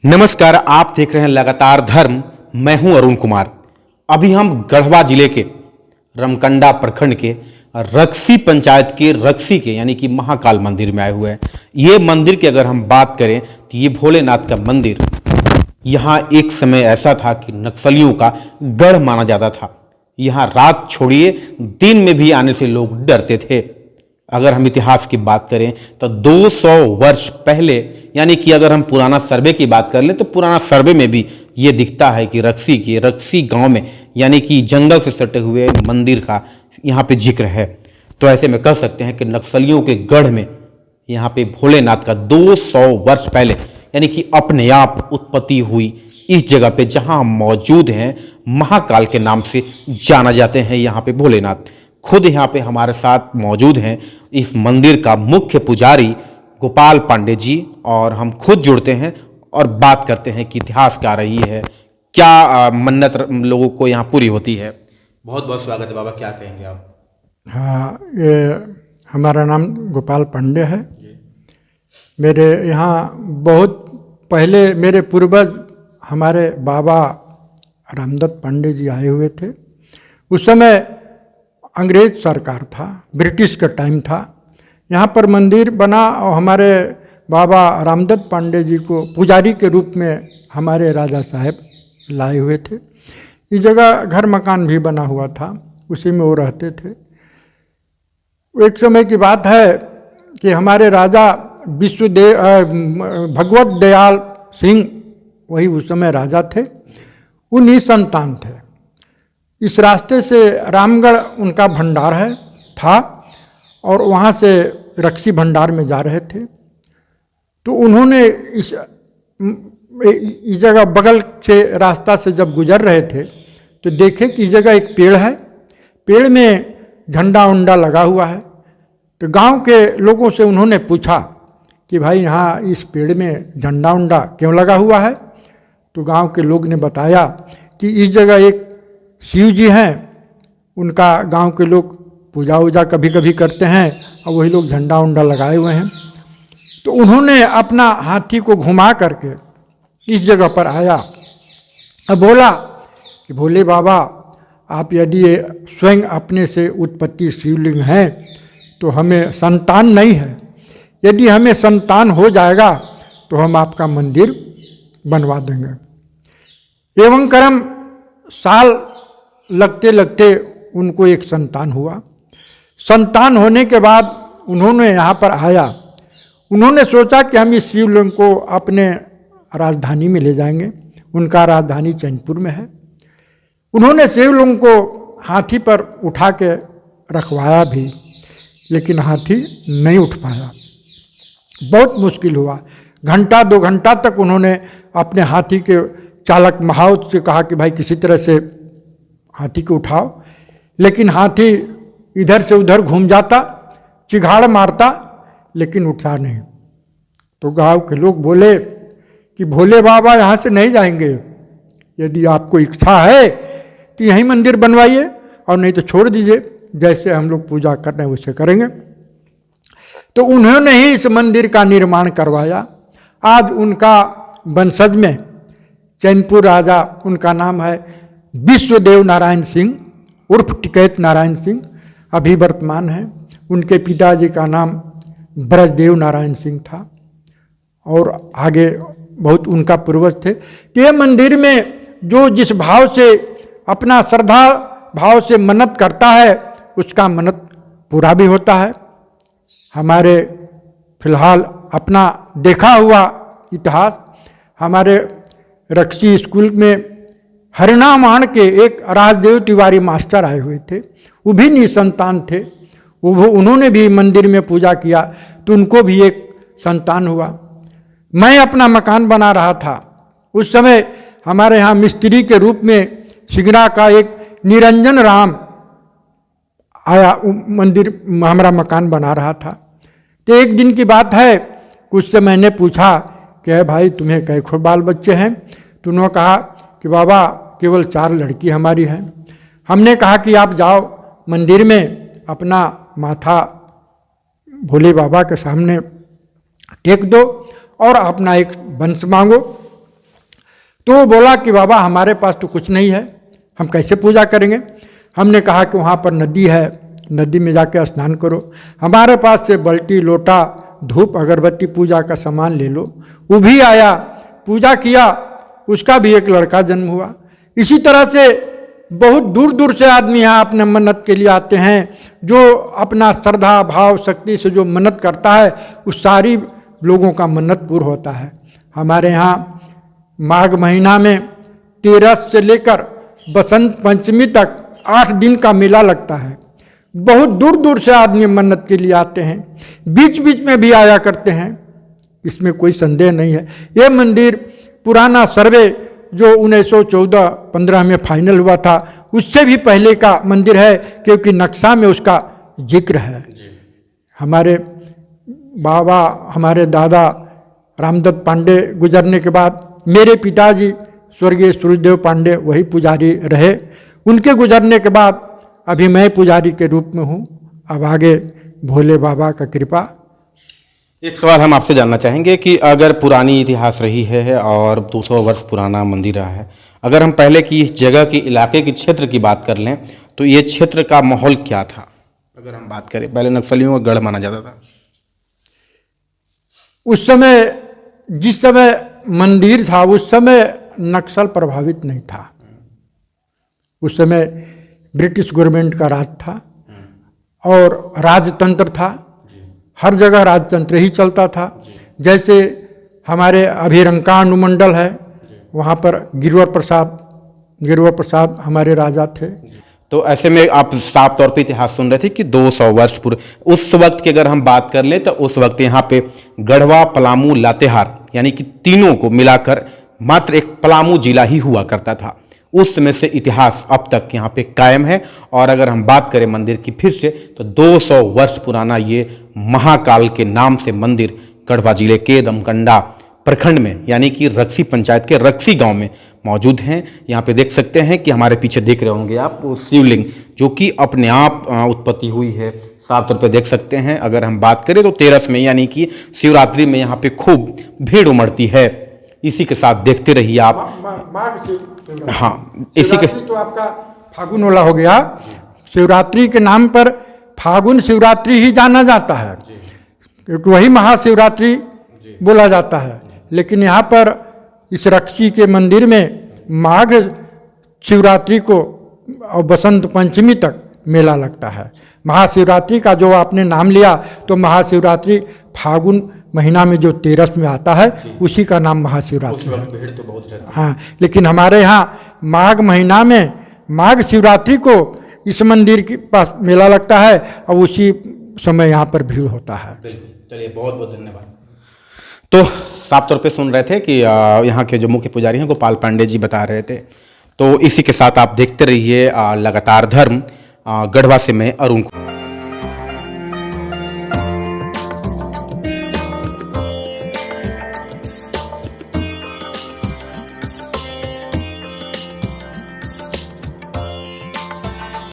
नमस्कार, आप देख रहे हैं लगातार धर्म। मैं हूं अरुण कुमार। अभी हम गढ़वा जिले के रमकंडा प्रखंड के रक्सी पंचायत के रक्सी के यानी कि महाकाल मंदिर में आए हुए हैं। ये मंदिर की अगर हम बात करें तो ये भोलेनाथ का मंदिर यहाँ एक समय ऐसा था कि नक्सलियों का गढ़ माना जाता था। यहाँ रात छोड़िए दिन में भी आने से लोग डरते थे। अगर हम इतिहास की बात करें तो 200 वर्ष पहले यानी कि अगर हम पुराना सर्वे की बात कर लें तो पुराना सर्वे में भी ये दिखता है कि रक्सी गांव में यानी कि जंगल से सटे हुए मंदिर का यहाँ पे जिक्र है। तो ऐसे में कह सकते हैं कि नक्सलियों के गढ़ में यहाँ पे भोलेनाथ का 200 वर्ष पहले यानी कि अपने आप उत्पत्ति हुई इस जगह पे जहाँ हम मौजूद हैं, महाकाल के नाम से जाना जाते हैं। यहाँ पे भोलेनाथ खुद यहाँ पे हमारे साथ मौजूद हैं इस मंदिर का मुख्य पुजारी गोपाल पांडे जी, और हम खुद जुड़ते हैं और बात करते हैं कि इतिहास क्या रही है, क्या मन्नत लोगों को यहाँ पूरी होती है। बहुत बहुत स्वागत है बाबा, क्या कहेंगे आप? हाँ, ये हमारा नाम गोपाल पांडे है। मेरे यहाँ बहुत पहले मेरे पूर्वज हमारे बाबा रामदत्त पांडे जी आए हुए थे। उस समय अंग्रेज सरकार था, ब्रिटिश का टाइम था। यहाँ पर मंदिर बना और हमारे बाबा रामदत्त पांडे जी को पुजारी के रूप में हमारे राजा साहब लाए हुए थे। इस जगह घर मकान भी बना हुआ था, उसी में वो रहते थे। एक समय की बात है कि हमारे राजा भगवत दयाल सिंह, वही उस समय राजा थे, वो निसंतान थे। इस रास्ते से रामगढ़ उनका भंडार था और वहाँ से रक्सी भंडार में जा रहे थे। तो उन्होंने इस जगह बगल से रास्ता से जब गुजर रहे थे तो देखे कि इस जगह एक पेड़ है, पेड़ में झंडा उंडा लगा हुआ है। तो गांव के लोगों से उन्होंने पूछा कि भाई यहाँ इस पेड़ में झंडा उंडा क्यों लगा हुआ है? तो गांव के लोग ने बताया कि इस जगह एक शिव जी हैं, उनका गांव के लोग पूजा वूजा कभी कभी करते हैं और वही लोग झंडा उंडा लगाए हुए हैं। तो उन्होंने अपना हाथी को घुमा करके इस जगह पर आया और बोला कि भोले बाबा, आप यदि स्वयं अपने से उत्पत्ति शिवलिंग हैं तो हमें संतान नहीं है। यदि हमें संतान हो जाएगा तो हम आपका मंदिर बनवा देंगे। एवं कर्म साल लगते लगते उनको एक संतान हुआ। संतान होने के बाद उन्होंने यहाँ पर आया। उन्होंने सोचा कि हम इस शिवलिंग को अपने राजधानी में ले जाएंगे। उनका राजधानी चैनपुर में है। उन्होंने शिवलिंग को हाथी पर उठा के रखवाया भी, लेकिन हाथी नहीं उठ पाया। बहुत मुश्किल हुआ। घंटा 2 घंटा तक उन्होंने अपने हाथी के चालक महावत से कहा कि भाई किसी तरह से हाथी को उठाओ, लेकिन हाथी इधर से उधर घूम जाता, चिघाड़ मारता, लेकिन उठा नहीं। तो गांव के लोग बोले कि भोले बाबा यहाँ से नहीं जाएंगे, यदि आपको इच्छा है तो यहीं मंदिर बनवाइए और नहीं तो छोड़ दीजिए, जैसे हम लोग पूजा कर रहे हैं वैसे करेंगे। तो उन्होंने ही इस मंदिर का निर्माण करवाया। आज उनका वंशज में चैनपुर राजा, उनका नाम है विश्वदेव नारायण सिंह उर्फ टिकैत नारायण सिंह, अभी वर्तमान है। उनके पिताजी का नाम ब्रजदेव नारायण सिंह था और आगे बहुत उनका पूर्वज थे। ये मंदिर में जो जिस भाव से अपना श्रद्धा भाव से मन्नत करता है उसका मन्नत पूरा भी होता है। हमारे फिलहाल अपना देखा हुआ इतिहास, हमारे रक्सी स्कूल में हरिनामान के एक राजदेव तिवारी मास्टर आए हुए थे। वो भी निसंतान थे। वो उन्होंने भी मंदिर में पूजा किया तो उनको भी एक संतान हुआ। मैं अपना मकान बना रहा था, उस समय हमारे यहाँ मिस्त्री के रूप में सिगरा का एक निरंजन राम आया। मंदिर हमारा मकान बना रहा था। तो एक दिन की बात है, कुछ से मैंने पूछा कि भाई तुम्हें कै बाल बच्चे हैं? तो उन्होंने कहा कि बाबा केवल 4 लड़की हमारी हैं। हमने कहा कि आप जाओ मंदिर में अपना माथा भोले बाबा के सामने टेक दो और अपना एक वंश मांगो। तो वो बोला कि बाबा हमारे पास तो कुछ नहीं है, हम कैसे पूजा करेंगे। हमने कहा कि वहाँ पर नदी है, नदी में जाके स्नान करो, हमारे पास से बाल्टी लोटा धूप अगरबत्ती पूजा का सामान ले लो। वो भी आया, पूजा किया, उसका भी एक लड़का जन्म हुआ। इसी तरह से बहुत दूर दूर से आदमी यहाँ अपने मन्नत के लिए आते हैं। जो अपना श्रद्धा भाव शक्ति से जो मन्नत करता है उस सारी लोगों का मन्नत पूर्ण होता है। हमारे यहाँ माघ महीना में 13 से लेकर बसंत पंचमी तक 8 दिन का मेला लगता है। बहुत दूर दूर से आदमी मन्नत के लिए आते हैं, बीच बीच में भी आया करते हैं, इसमें कोई संदेह नहीं है। ये मंदिर पुराना सर्वे जो 1914-15 में फाइनल हुआ था उससे भी पहले का मंदिर है, क्योंकि नक्शा में उसका जिक्र है। हमारे बाबा, हमारे दादा रामदत्त पांडे गुजरने के बाद मेरे पिताजी स्वर्गीय सूर्यदेव पांडे वही पुजारी रहे। उनके गुजरने के बाद अभी मैं पुजारी के रूप में हूँ। अब आगे भोले बाबा का कृपा। एक सवाल हम आपसे जानना चाहेंगे कि अगर पुरानी इतिहास रही है और 200 वर्ष पुराना मंदिर रहा है, अगर हम पहले की इस जगह के इलाके के क्षेत्र की बात कर लें तो ये क्षेत्र का माहौल क्या था? अगर हम बात करें, पहले नक्सलियों का गढ़ माना जाता था। उस समय जिस समय मंदिर था उस समय नक्सल प्रभावित नहीं था। उस समय ब्रिटिश गवर्नमेंट का राज था और राजतंत्र था, हर जगह राजतंत्र ही चलता था। जैसे हमारे अभी रंका अनुमंडल है, वहाँ पर गिरवर प्रसाद हमारे राजा थे। तो ऐसे में आप साफ तौर पे इतिहास सुन रहे थे कि 200 वर्ष पूर्व उस वक्त की अगर हम बात कर लें तो उस वक्त यहाँ पे गढ़वा, पलामू, लातेहार यानी कि तीनों को मिलाकर मात्र एक पलामू जिला ही हुआ करता था। उस समय से इतिहास अब तक यहाँ पे कायम है। और अगर हम बात करें मंदिर की फिर से तो 200 वर्ष पुराना ये महाकाल के नाम से मंदिर गढ़वा जिले के रमकंडा प्रखंड में यानी कि रक्सी पंचायत के रक्सी गांव में मौजूद हैं। यहाँ पे देख सकते हैं कि हमारे पीछे देख रहे होंगे आप वो शिवलिंग जो कि अपने आप उत्पत्ति हुई है, साफ तौर पे देख सकते हैं। अगर हम बात करें तो 13 में यानी कि शिवरात्रि में यहाँ पे खूब भीड़ उमड़ती है। इसी के साथ देखते रहिए आप। हाँ, इसी के तो आपका फागुन वाला हो गया। शिवरात्रि के नाम पर फागुन शिवरात्रि ही जाना जाता है, क्योंकि वही महाशिवरात्रि बोला जाता है। लेकिन यहाँ पर इस रक्सी के मंदिर में माघ शिवरात्रि को और बसंत पंचमी तक मेला लगता है। महाशिवरात्रि का जो आपने नाम लिया तो महाशिवरात्रि फागुन महीना में जो 13 में आता है उसी का नाम महाशिवरात्रि है। हाँ, लेकिन हमारे यहाँ माघ महीना में माघ शिवरात्रि को इस मंदिर के पास मेला लगता है और उसी समय यहाँ पर भीड़ होता है। चलिए, बहुत बहुत धन्यवाद। तो साफ तौर पे सुन रहे थे कि यहाँ के जो मुख्य पुजारी हैं गोपाल पांडे जी बता रहे थे। तो इसी के साथ आप देखते रहिए लगातार धर्म। गढ़वा से मैं अरुण।